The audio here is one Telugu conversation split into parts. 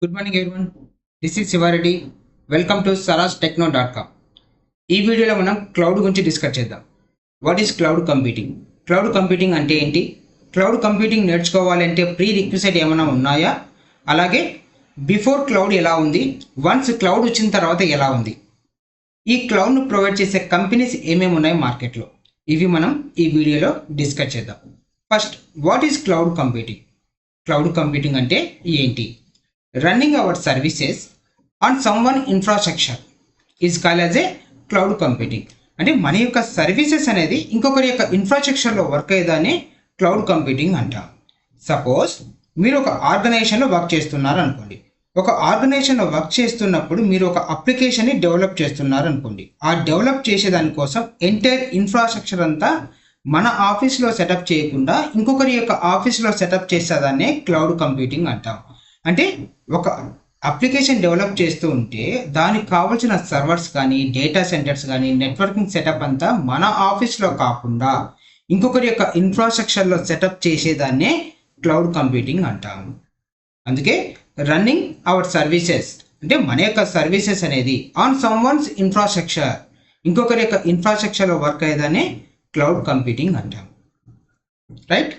Good morning everyone. This is Shivareddy. Welcome to sarastechno.com. ఈ వీడియోలో మనం క్లౌడ్ గురించి డిస్కస్ చేద్దాం. What is cloud computing? Cloud computing అంటే ఏంటి? క్లౌడ్ కంప్యూటింగ్ నేర్చుకోవాలంటే ప్రీ రిక్విజిట్ ఏమైనా ఉన్నాయా? అలాగే బిఫోర్ క్లౌడ్ ఎలా ఉంది, వన్స్ క్లౌడ్ వచ్చిన తర్వాత ఎలా ఉంది, ఈ క్లౌడ్ను ప్రొవైడ్ చేసే కంపెనీస్ ఏమేమి ఉన్నాయి మార్కెట్లో, ఇవి మనం ఈ వీడియోలో డిస్కస్ చేద్దాం. First, what is cloud computing? Cloud computing అంటే ఏంటి? Running our services on someone infrastructure is called as a cloud computing. అంటే మన యొక్క సర్వీసెస్ అనేది ఇంకొకరి యొక్క ఇన్ఫ్రాస్ట్రక్చర్లో వర్క్ అయ్యేదాన్ని క్లౌడ్ కంప్యూటింగ్ అంటాం. సపోజ్ మీరు ఒక ఆర్గనైజేషన్లో వర్క్ చేస్తున్నారు అనుకోండి. ఒక ఆర్గనైజేషన్లో వర్క్ చేస్తున్నప్పుడు మీరు ఒక అప్లికేషన్ని డెవలప్ చేస్తున్నారు అనుకోండి. ఆ డెవలప్ చేసేదానికోసం ఎంటైర్ ఇన్ఫ్రాస్ట్రక్చర్ అంతా మన ఆఫీస్లో సెటప్ చేయకుండా ఇంకొకరి యొక్క ఆఫీస్లో సెటప్ చేసేదాన్నే క్లౌడ్ కంప్యూటింగ్ అంటాం. అంటే ఒక అప్లికేషన్ డెవలప్ చేస్తూ ఉంటే దానికి కావాల్సిన సర్వర్స్ కానీ, డేటా సెంటర్స్ కానీ, నెట్వర్కింగ్ సెటప్ అంతా మన ఆఫీస్లో కాకుండా ఇంకొకరి యొక్క ఇన్ఫ్రాస్ట్రక్చర్లో సెటప్ చేసేదాన్నే క్లౌడ్ కంప్యూటింగ్ అంటాము. అందుకే రన్నింగ్ అవర్ సర్వీసెస్ అంటే మన యొక్క సర్వీసెస్ అనేది ఆన్ సమ్వన్స్ ఇన్ఫ్రాస్ట్రక్చర్, ఇంకొకరి యొక్క ఇన్ఫ్రాస్ట్రక్చర్లో వర్క్ అయ్యేదాన్ని క్లౌడ్ కంప్యూటింగ్ అంటాం. రైట్.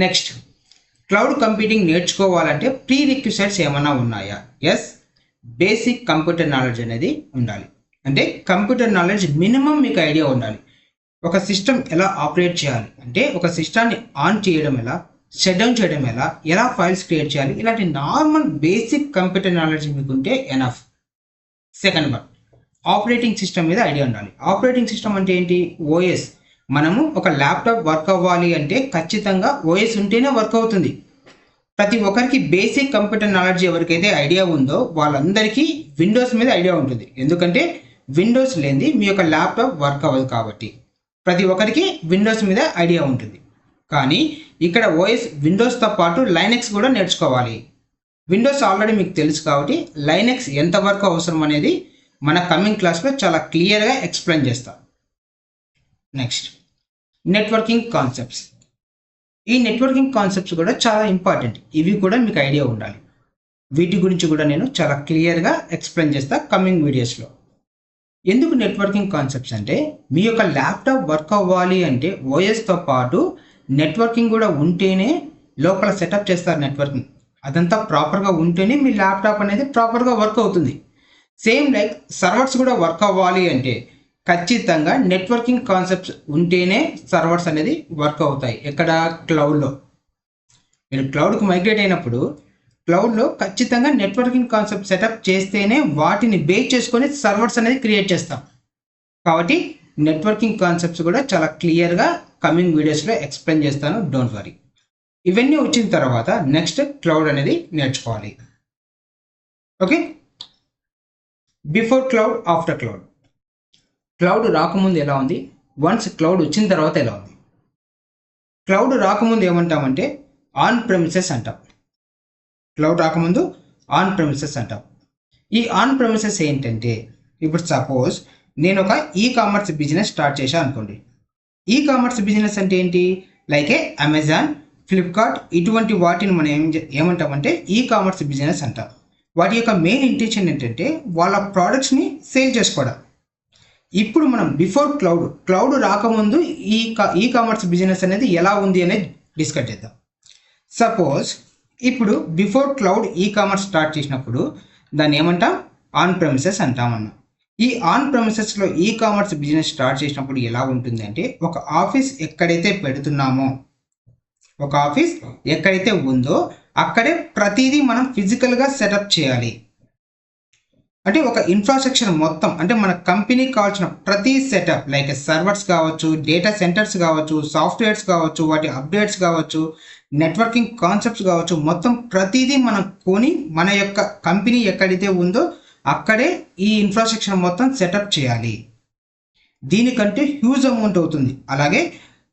నెక్స్ట్, క్లౌడ్ కంప్యూటింగ్ నేర్చుకోవాలంటే ప్రీ రిక్విజిట్స్ ఏమైనా ఉన్నాయా? ఎస్, బేసిక్ కంప్యూటర్ నాలెడ్జ్ అనేది ఉండాలి. అంటే కంప్యూటర్ నాలెడ్జ్ మినిమం మీకు ఐడియా ఉండాలి. ఒక సిస్టమ్ ఎలా ఆపరేట్ చేయాలి, అంటే ఒక సిస్టాన్ని ఆన్ చేయడం ఎలా, షట్ డౌన్ చేయడం ఎలా ఫైల్స్ క్రియేట్ చేయాలి, ఇలాంటి నార్మల్ బేసిక్ కంప్యూటర్ నాలెడ్జ్ మీకుంటే enough. Second one, operating system మీద ఐడియా ఉండాలి. ఆపరేటింగ్ సిస్టమ్ అంటే ఏంటి? ఓఎస్. మనము ఒక ల్యాప్టాప్ వర్క్ అవ్వాలి అంటే ఖచ్చితంగా ఓఎస్ ఉంటేనే వర్క్ అవుతుంది. ప్రతి ఒక్కరికి బేసిక్ కంప్యూటర్ నాలెడ్జ్ ఎవరికైతే ఐడియా ఉందో వాళ్ళందరికీ విండోస్ మీద ఐడియా ఉంటుంది. ఎందుకంటే విండోస్ లేనిది మీ యొక్క ల్యాప్టాప్ వర్క్ అవ్వదు. కాబట్టి ప్రతి ఒక్కరికి విండోస్ మీద ఐడియా ఉంటుంది. కానీ ఇక్కడ ఓఎస్ విండోస్తో పాటు లైనెక్స్ కూడా నేర్చుకోవాలి. విండోస్ ఆల్రెడీ మీకు తెలుసు కాబట్టి లైనెక్స్ ఎంతవరకు అవసరం అనేది మన కమింగ్ క్లాస్లో చాలా క్లియర్గా ఎక్స్ప్లెయిన్ చేస్తాం. Next, networking concepts. ఈ నెట్వర్కింగ్ కాన్సెప్ట్స్ కూడా చాలా ఇంపార్టెంట్. ఇవి కూడా మీకు ఐడియా ఉండాలి. వీటి గురించి కూడా నేను చాలా క్లియర్గా ఎక్స్ప్లెయిన్ చేస్తా కమింగ్ వీడియోస్లో. ఎందుకు నెట్వర్కింగ్ కాన్సెప్ట్స్ అంటే మీ యొక్క ల్యాప్టాప్ వర్క్ అవ్వాలి అంటే ఓఎస్తో పాటు నెట్వర్కింగ్ కూడా ఉంటేనే లోపల సెటప్ చేస్తారు. నెట్వర్కింగ్ అదంతా ప్రాపర్గా ఉంటేనే మీ ల్యాప్టాప్ అనేది ప్రాపర్గా వర్క్ అవుతుంది. సేమ్ లైక్ సర్వర్స్ కూడా వర్క్ అవ్వాలి అంటే ఖచ్చితంగా నెట్వర్కింగ్ కాన్సెప్ట్స్ ఉంటేనే సర్వర్స్ అనేది వర్క్ అవుతాయి. ఎక్కడ? క్లౌడ్లో. మీరు క్లౌడ్కి మైగ్రేట్ అయినప్పుడు క్లౌడ్లో ఖచ్చితంగా నెట్వర్కింగ్ కాన్సెప్ట్ సెటప్ చేస్తేనే వాటిని బేస్ చేసుకొని సర్వర్స్ అనేది క్రియేట్ చేస్తాం. కాబట్టి నెట్వర్కింగ్ కాన్సెప్ట్స్ కూడా చాలా క్లియర్గా కమింగ్ వీడియోస్లో ఎక్స్ప్లెయిన్ చేస్తాను, డోంట్ వరీ. ఇవన్నీ వచ్చిన తర్వాత నెక్స్ట్ క్లౌడ్ అనేది నేర్చుకోవాలి. Okay. Before cloud, after cloud. Cloud రాకముందు ఎలా ఉంది, వన్స్ క్లౌడ్ వచ్చిన తర్వాత ఎలా ఉంది? క్లౌడ్ రాకముందు ఏమంటామంటే ఆన్ ప్రెమిసెస్ అంటాం. క్లౌడ్ రాకముందు ఆన్ ప్రెమిసెస్ అంటాం. ఈ ఆన్ ప్రెమిసెస్ ఏంటంటే, ఇప్పుడు సపోజ్ నేను ఒక ఈ కామర్స్ బిజినెస్ స్టార్ట్ చేశాను అనుకోండి. ఈ కామర్స్ బిజినెస్ అంటే ఏంటి? లైక్ ఏ అమెజాన్, ఫ్లిప్కార్ట్, ఇటువంటి వాటిని మనం ఏమంటామంటే ఈ కామర్స్ బిజినెస్ అంటాం. వాటి యొక్క మెయిన్ ఇంటెన్షన్ ఏంటంటే వాళ్ళ ప్రోడక్ట్స్ని సేల్ చేసుకోవడం. ఇప్పుడు మనం బిఫోర్ క్లౌడ్ రాకముందు ఈ కామర్స్ బిజినెస్ అనేది ఎలా ఉంది అనేది డిస్కస్ చేద్దాం. సపోజ్ ఇప్పుడు బిఫోర్ క్లౌడ్ ఈ కామర్స్ స్టార్ట్ చేసినప్పుడు దాన్ని ఏమంటాం? ఆన్ ప్రెమిసెస్ అంటామన్నా. ఈ on ప్రెమిసెస్లో e commerce business start చేసినప్పుడు ఎలా ఉంటుంది అంటే, ఒక ఆఫీస్ ఎక్కడైతే పెడుతున్నామో, ఒక ఆఫీస్ ఎక్కడైతే ఉందో అక్కడే ప్రతిదీ మనం ఫిజికల్గా సెటప్ చేయాలి. అంటే ఒక ఇన్ఫ్రాస్ట్రక్చర్ మొత్తం, అంటే మన కంపెనీకి కావాల్సిన ప్రతి సెటప్ లైక్ సర్వర్స్ కావచ్చు, డేటా సెంటర్స్ కావచ్చు, సాఫ్ట్వేర్స్ కావచ్చు, వాటి అప్డేట్స్ కావచ్చు, నెట్వర్కింగ్ కాన్సెప్ట్స్ కావచ్చు, మొత్తం ప్రతిదీ మనం కొని మన యొక్క కంపెనీ ఎక్కడైతే ఉందో అక్కడే ఈ ఇన్ఫ్రాస్ట్రక్చర్ మొత్తం సెటప్ చేయాలి. దీనికంటే హ్యూజ్ అమౌంట్ అవుతుంది. అలాగే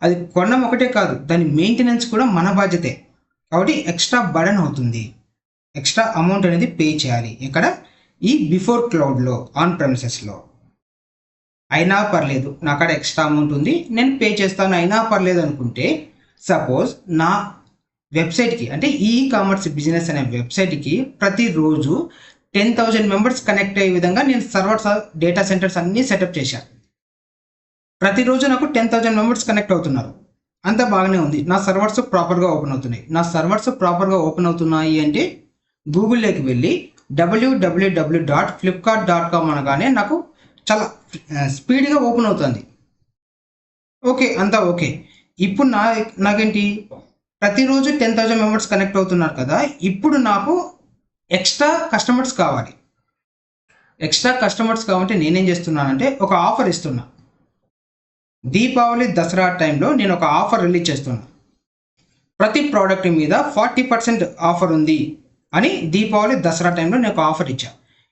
అది కొనడం ఒకటే కాదు, దాని మెయింటెనెన్స్ కూడా మన బాధ్యతే. కాబట్టి ఎక్స్ట్రా బర్డన్ అవుతుంది, ఎక్స్ట్రా అమౌంట్ అనేది పే చేయాలి. ఇక్కడ ఈ బిఫోర్ క్లౌడ్లో, ఆన్ ప్రెమిసెస్లో. అయినా పర్లేదు, నా కాడ ఎక్స్ట్రా అమౌంట్ ఉంది, నేను పే చేస్తాను, అయినా పర్లేదు అనుకుంటే, సపోజ్ నా వెబ్సైట్కి అంటే ఈ కామర్స్ బిజినెస్ అనే వెబ్సైట్కి ప్రతిరోజు 10,000 మెంబర్స్ కనెక్ట్ అయ్యే విధంగా నేను సర్వర్స్ డేటా సెంటర్స్ అన్నీ సెటప్ చేశాను. ప్రతిరోజు నాకు 10,000 మెంబర్స్ కనెక్ట్ అవుతున్నారు. అంతా బాగానే ఉంది. నా సర్వర్స్ ప్రాపర్గా ఓపెన్ అవుతున్నాయి. నా సర్వర్స్ ప్రాపర్గా ఓపెన్ అవుతున్నాయి అంటే గూగుల్లోకి వెళ్ళి www.flipkart.com అనగానే నాకు చాలా స్పీడ్గా ఓపెన్ అవుతుంది. ఓకే, అంతా ఓకే. ఇప్పుడు నాకేంటి, ప్రతిరోజు 10,000 మెంబర్స్ కనెక్ట్ అవుతున్నారు కదా, ఇప్పుడు నాకు ఎక్స్ట్రా కస్టమర్స్ కావాలి. ఎక్స్ట్రా కస్టమర్స్ కావాలంటే నేనేం చేస్తున్నానంటే ఒక ఆఫర్ ఇస్తున్నా. దీపావళి దసరా టైంలో నేను ఒక ఆఫర్ రిలీజ్ చేస్తున్నా. ప్రతి ప్రోడక్ట్ మీద 40% ఆఫర్ ఉంది అని దీపావళి దసరా టైంలో నేను ఒక ఆఫర్ ఇచ్చా.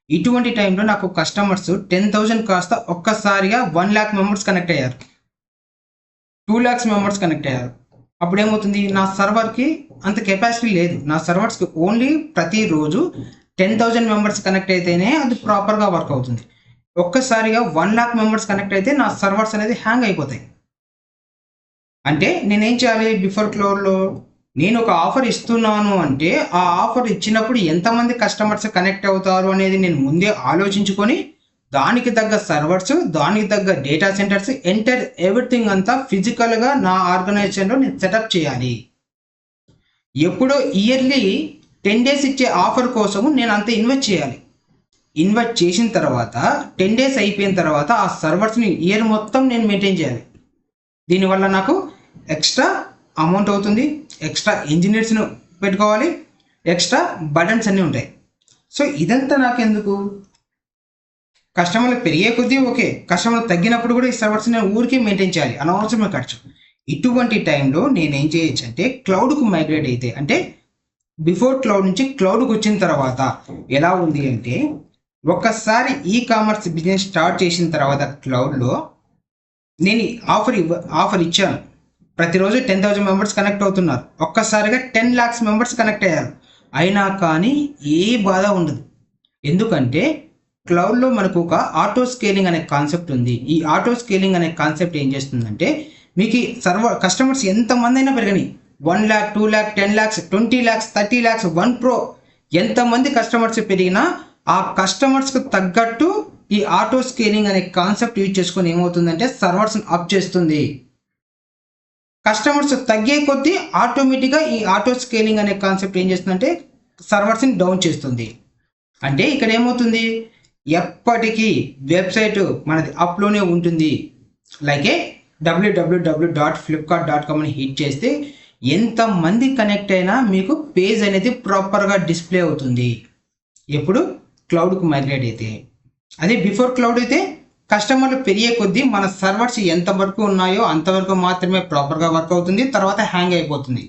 ఇటువంటి టైంలో నాకు కస్టమర్స్ 10,000 కాస్త ఒక్కసారిగా 1 lakh మెంబర్స్ కనెక్ట్ అయ్యారు, 2 lakhs మెంబర్స్ కనెక్ట్ అయ్యారు. అప్పుడు ఏమవుతుంది, నా సర్వర్కి అంత కెపాసిటీ లేదు. నా సర్వర్స్కి ఓన్లీ ప్రతిరోజు 10,000 మెంబర్స్ కనెక్ట్ అయితేనే అది ప్రాపర్గా వర్క్ అవుతుంది. ఒక్కసారిగా 1 lakh మెంబర్స్ కనెక్ట్ అయితే నా సర్వర్స్ అనేది హ్యాంగ్ అయిపోతాయి. అంటే నేనేం చేయాలి, బిఫోర్ క్లౌడ్లో నేను ఒక ఆఫర్ ఇస్తున్నాను అంటే ఆ ఆఫర్ ఇచ్చినప్పుడు ఎంతమంది కస్టమర్స్ కనెక్ట్ అవుతారు అనేది నేను ముందే ఆలోచించుకొని దానికి తగ్గ సర్వర్స్, దానికి తగ్గ డేటా సెంటర్స్, ఎవ్రీథింగ్ అంతా ఫిజికల్గా నా ఆర్గనైజేషన్లో నేను సెటప్ చేయాలి. ఎప్పుడో ఇయర్లీ 10 days ఇచ్చే ఆఫర్ కోసము నేను అంత ఇన్వెస్ట్ చేయాలి. ఇన్వెస్ట్ చేసిన తర్వాత 10 days అయిపోయిన తర్వాత ఆ సర్వర్స్ని ఇయర్ మొత్తం నేను మెయింటైన్ చేయాలి. దీనివల్ల నాకు ఎక్స్ట్రా అమౌంట్ అవుతుంది, ఎక్స్ట్రా ఇంజనీర్స్ను పెట్టుకోవాలి, ఎక్స్ట్రా బర్డన్స్ అన్నీ ఉంటాయి. సో ఇదంతా నాకెందుకు, కస్టమర్లు పెరిగే కొద్దీ ఓకే, కస్టమర్లు తగ్గినప్పుడు కూడా ఈ సర్వర్స్ నేను ఊరికే మెయింటైన్ చేయాలి, అనవసరమైన ఖర్చు. ఇటువంటి టైంలో నేనేం చేయొచ్చు అంటే క్లౌడ్కు మైగ్రేట్ అయితే, అంటే బిఫోర్ క్లౌడ్ నుంచి క్లౌడ్కి వచ్చిన తర్వాత ఎలా ఉంది అంటే, ఒక్కసారి ఈ కామర్స్ బిజినెస్ స్టార్ట్ చేసిన తర్వాత క్లౌడ్లో నేను ఆఫర్ ఇచ్చాను. ప్రతిరోజు 10,000 మెంబర్స్ కనెక్ట్ అవుతున్నారు. ఒక్కసారిగా 10 lakhs మెంబర్స్ కనెక్ట్ అయ్యారు. అయినా కానీ ఏ బాధ ఉండదు. ఎందుకంటే క్లౌడ్లో మనకు ఒక ఆటో స్కేలింగ్ అనే కాన్సెప్ట్ ఉంది. ఈ ఆటో స్కేలింగ్ అనే కాన్సెప్ట్ ఏం చేస్తుందంటే, మీకు కస్టమర్స్ ఎంతమంది అయినా పెరగని, 1 lakh, 2 lakh, 10 lakhs, 20 lakhs, 30 lakhs, 1 crore ఎంతమంది కస్టమర్స్ పెరిగినా ఆ కస్టమర్స్కి తగ్గట్టు ఈ ఆటో స్కేలింగ్ అనే కాన్సెప్ట్ యూజ్ చేసుకొని ఏమవుతుందంటే సర్వర్స్ని అప్ చేస్తుంది. కస్టమర్స్ తగ్గే కొద్దీ ఆటోమేటిక్గా ఈ ఆటో స్కేలింగ్ అనే కాన్సెప్ట్ ఏం చేస్తుందంటే సర్వర్స్ని డౌన్ చేస్తుంది. అంటే ఇక్కడ ఏమవుతుంది, ఎప్పటికీ వెబ్సైట్ మనది అప్లోనే ఉంటుంది. లైక్ www.flipkart.com అని హిట్ చేస్తే ఎంతమంది కనెక్ట్ అయినా మీకు పేజ్ అనేది ప్రాపర్గా డిస్ప్లే అవుతుంది. ఎప్పుడు క్లౌడ్కు మైగ్రేట్ అయితే. అదే బిఫోర్ క్లౌడ్ అయితే కస్టమర్లు పెరిగే కొద్దీ మన సర్వర్స్ ఎంతవరకు ఉన్నాయో అంతవరకు మాత్రమే ప్రాపర్గా వర్క్ అవుతుంది, తర్వాత హ్యాంగ్ అయిపోతుంది.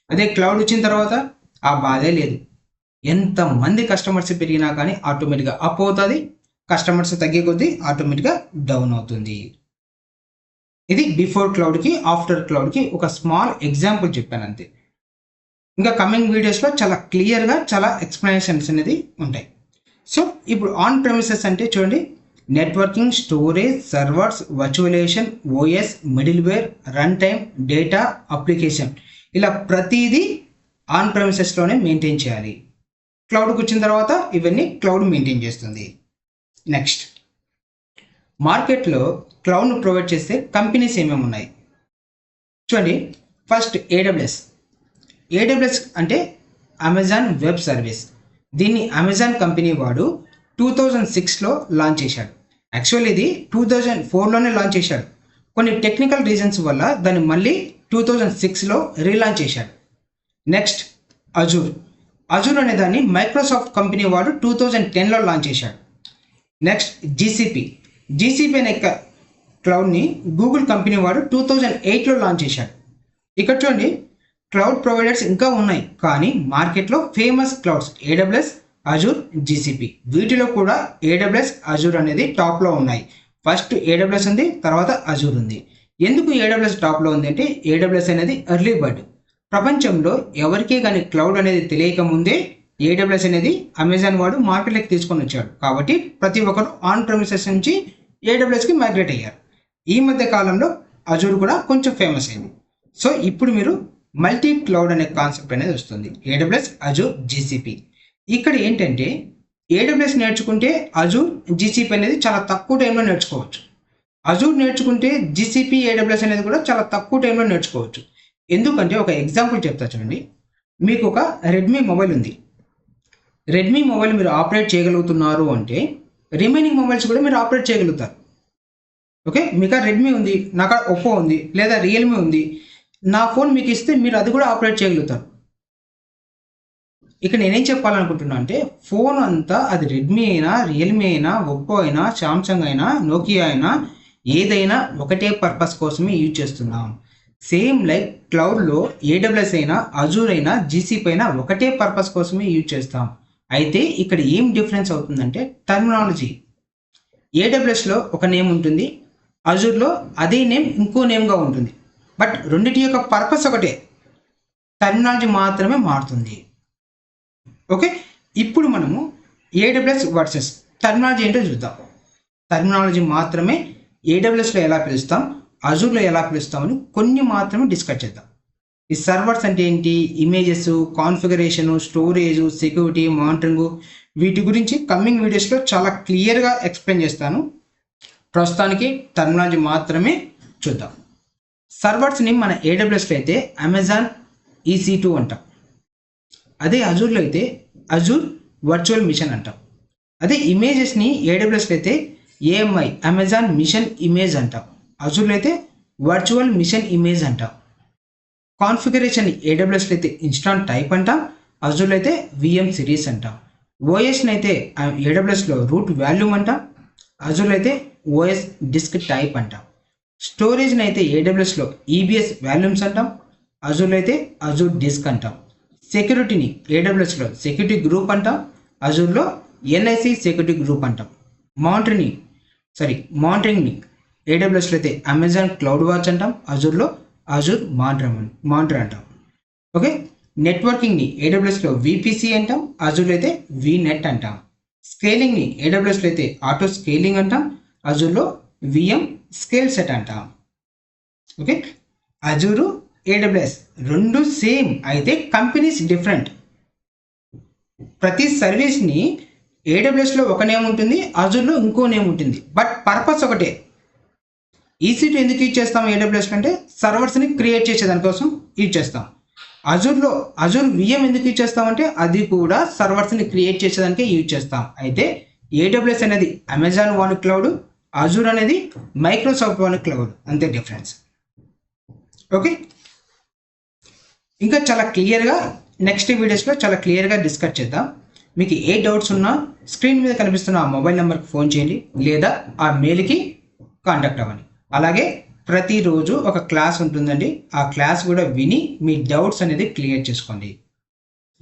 అదే క్లౌడ్ వచ్చిన తర్వాత ఆ బాధే లేదు. ఎంతమంది కస్టమర్స్ పెరిగినా కానీ ఆటోమేటిక్గా అప్ అవుతుంది, కస్టమర్స్ తగ్గే కొద్దీ ఆటోమేటిక్గా డౌన్ అవుతుంది. ఇది బిఫోర్ క్లౌడ్కి ఆఫ్టర్ క్లౌడ్కి ఒక స్మాల్ ఎగ్జాంపుల్ చెప్పాను అంతే. ఇంకా కమింగ్ వీడియోస్లో చాలా క్లియర్గా చాలా ఎక్స్ప్లెనేషన్స్ అనేది ఉంటాయి. సో ఇప్పుడు ఆన్ ప్రెమిసెస్ అంటే చూడండి, networking, storage, servers, virtualisation, OS, middleware, run time, data, application, ఇలా ప్రతిదీ ఆన్ ప్రెమిసెస్లోనే మెయింటైన్ చేయాలి. క్లౌడ్కి వచ్చిన తర్వాత ఇవన్నీ క్లౌడ్ మెయింటైన్ చేస్తుంది. నెక్స్ట్, మార్కెట్లో క్లౌడ్ను ప్రొవైడ్ చేసే కంపెనీస్ ఏమేమి ఉన్నాయి చూడండి. ఫస్ట్ ఏడబ్ల్యూఎస్ అంటే అమెజాన్ వెబ్ సర్వీస్. దీన్ని అమెజాన్ కంపెనీ వాడు 2006లో లాంచ్ చేశాడు. యాక్చువల్లీ ఇది 2004లోనే లాంచ్ చేశాడు. కొన్ని టెక్నికల్ రీజన్స్ వల్ల దాన్ని మళ్ళీ 2006లో రీలాంచ్ చేశాడు. నెక్స్ట్, అజూర్ అనే దాన్ని మైక్రోసాఫ్ట్ కంపెనీ వాడు 2010లో లాంచ్ చేశాడు. నెక్స్ట్, జీసీపీ అనే క్లౌడ్ని గూగుల్ కంపెనీ వాడు 2008లో లాంచ్ చేశాడు. ఇక్కడ చూడండి, క్లౌడ్ ప్రొవైడర్స్ ఇంకా ఉన్నాయి, కానీ మార్కెట్లో famous clouds AWS, Azure, GCP. వీటిలో కూడా ఏడబ్ల్యూఎస్, అజూర్ అనేది టాప్లో ఉన్నాయి. ఫస్ట్ ఏడబ్ల్యూఎస్ ఉంది, తర్వాత అజూర్ ఉంది. ఎందుకు ఏడబ్ల్యూఎస్ టాప్లో ఉంది అంటే ఏడబ్ల్యూఎస్ అనేది ఎర్లీ బర్డ్. ప్రపంచంలో ఎవరికీ కానీ క్లౌడ్ అనేది తెలియక ముందే ఏడబ్ల్యూఎస్ అనేది అమెజాన్ వాడు మార్కెట్లోకి తీసుకొని వచ్చాడు. కాబట్టి ప్రతి ఒక్కరు ఆన్ ప్రెమిసెస్ నుంచి ఏడబ్ల్యూఎస్కి మైగ్రేట్ అయ్యారు. ఈ మధ్య కాలంలో అజూర్ కూడా కొంచెం ఫేమస్ అయింది. సో ఇప్పుడు మీరు మల్టీ క్లౌడ్ అనే కాన్సెప్ట్ అనేది వస్తుంది. AWS, Azure, GCP. ఇక్కడ ఏంటంటే AWS నేర్చుకుంటే అజూర్, GCP అనేది చాలా తక్కువ టైంలో నేర్చుకోవచ్చు. అజూర్ నేర్చుకుంటే GCP, AWS అనేది కూడా చాలా తక్కువ టైంలో నేర్చుకోవచ్చు. ఎందుకంటే ఒక ఎగ్జాంపుల్ చెప్తా చూడండి. మీకు ఒక రెడ్మీ మొబైల్ ఉంది. రెడ్మీ మొబైల్ మీరు ఆపరేట్ చేయగలుగుతున్నారు అంటే రిమైనింగ్ మొబైల్స్ కూడా మీరు ఆపరేట్ చేయగలుగుతారు. ఓకే, మీకు రెడ్మీ ఉంది, నాకు ఒప్పో ఉంది, లేదా రియల్మీ ఉంది. నా ఫోన్ మీకు ఇస్తే మీరు అది కూడా ఆపరేట్ చేయగలుగుతారు. ఇక్కడ నేనేం చెప్పాలనుకుంటున్నా అంటే ఫోన్ అంతా అది రెడ్మీ అయినా, రియల్మీ అయినా, ఒప్పో అయినా, శాంసంగ్ అయినా, నోకియా అయినా ఏదైనా ఒకటే పర్పస్ కోసమే యూజ్ చేస్తున్నాం. సేమ్ లైక్ క్లౌడ్లో AWS అయినా, అజూర్ అయినా, GCP అయినా ఒకటే పర్పస్ కోసమే యూజ్ చేస్తాం. అయితే ఇక్కడ ఏం డిఫరెన్స్ అవుతుందంటే టర్మినాలజీ. AWSలో ఒక నేమ్ ఉంటుంది, అజూర్లో అదే నేమ్ ఇంకో నేమ్గా ఉంటుంది. బట్ రెండింటి యొక్క పర్పస్ ఒకటే, టర్మినాలజీ మాత్రమే మారుతుంది. ఓకే, ఇప్పుడు మనము AWS వర్సెస్ టర్మినాలజీ ఏంటో చూద్దాం. టర్మినాలజీ మాత్రమే AWSలో ఎలా పిలుస్తాం, అజూర్లో ఎలా పిలుస్తామని కొన్ని మాత్రమే డిస్కస్ చేద్దాం. ఈ సర్వర్స్ అంటే ఏంటి, images, configuration, storage, security, monitoring, వీటి గురించి కమింగ్ వీడియోస్లో చాలా క్లియర్గా ఎక్స్ప్లెయిన్ చేస్తాను. ప్రస్తుతానికి టర్మినాలజీ మాత్రమే చూద్దాం. సర్వర్స్ని మన AWSలో అయితే అమెజాన్ EC2 అంటాం. అదే అజూర్లో అయితే అజూర్ వర్చువల్ మిషన్ అంటాం. అదే ఇమేజెస్ని AWSలో అయితే AMI అమెజాన్ మిషన్ ఇమేజ్ అంటాం. అజూర్లో అయితే వర్చువల్ మిషన్ ఇమేజ్ అంటాం. కాన్ఫిగరేషన్ AWSలో అయితే ఇన్స్టాంట్ టైప్ అంటాం, అజూర్లో అయితే VM సిరీస్ అంటాం. ఓఎస్ని అయితే AWSలో రూట్ వాల్యూమ్ అంటాం, అజూర్లో అయితే OS డిస్క్ టైప్ అంటాం. స్టోరేజ్ని అయితే AWSలో EBS వాల్యూమ్స్ అంటాం, అజూర్లో అయితే అజూర్ డిస్క్ అంటాం. సెక్యూరిటీని AWSలో సెక్యూరిటీ గ్రూప్ అంటాం, అజూర్లో NIC సెక్యూరిటీ గ్రూప్ అంటాం. మానిటరింగ్ని AWSలో అయితే అమెజాన్ క్లౌడ్ వాచ్ అంటాం, అజూర్లో అజూర్ మానిటర్ అంటాం. ఓకే, నెట్వర్కింగ్ని AWSలో VPC అంటాం, అజూర్లో అయితే VNet అంటాం. స్కేలింగ్ని AWSలో అయితే ఆటో స్కేలింగ్ అంటాం, అజూర్లో VM స్కేల్ సెట్ అంటాం. ఓకే, అజూరు AWS రెండు సేమ్, అయితే కంపెనీస్ డిఫరెంట్. ప్రతి సర్వీస్ని AWSలో ఒక నేమ్ ఉంటుంది, అజూర్లో ఇంకో నేమ్ ఉంటుంది, బట్ పర్పస్ ఒకటే. EC2 ఎందుకు యూజ్ చేస్తాం AWSలో అంటే సర్వర్స్ని క్రియేట్ చేసేదానికోసం యూజ్ చేస్తాం. అజూర్ VM ఎందుకు యూజ్ చేస్తామంటే అది కూడా సర్వర్స్ని క్రియేట్ చేసేదానికే యూజ్ చేస్తాం. అయితే AWS అనేది అమెజాన్ వన్ క్లౌడ్, అజూర్ అనేది మైక్రోసాఫ్ట్ వన్ క్లౌడ్, అంతే డిఫరెన్స్. ఓకే, ఇంకా చాలా క్లియర్గా నెక్స్ట్ వీడియోస్లో చాలా క్లియర్గా డిస్కస్ చేద్దాం. మీకు ఏ డౌట్స్ ఉన్నా స్క్రీన్ మీద కనిపిస్తున్న ఆ మొబైల్ నెంబర్కి ఫోన్ చేయండి, లేదా ఆ మెయిల్కి కాంటాక్ట్ అవ్వండి. అలాగే ప్రతిరోజు ఒక క్లాస్ ఉంటుందండి, ఆ క్లాస్ కూడా విని మీ డౌట్స్ అనేది క్లియర్ చేసుకోండి.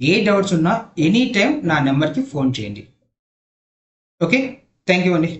ఏ డౌట్స్ ఉన్నా ఎనీ టైం నా నెంబర్కి ఫోన్ చేయండి. ఓకే, థ్యాంక్ యూ అండి.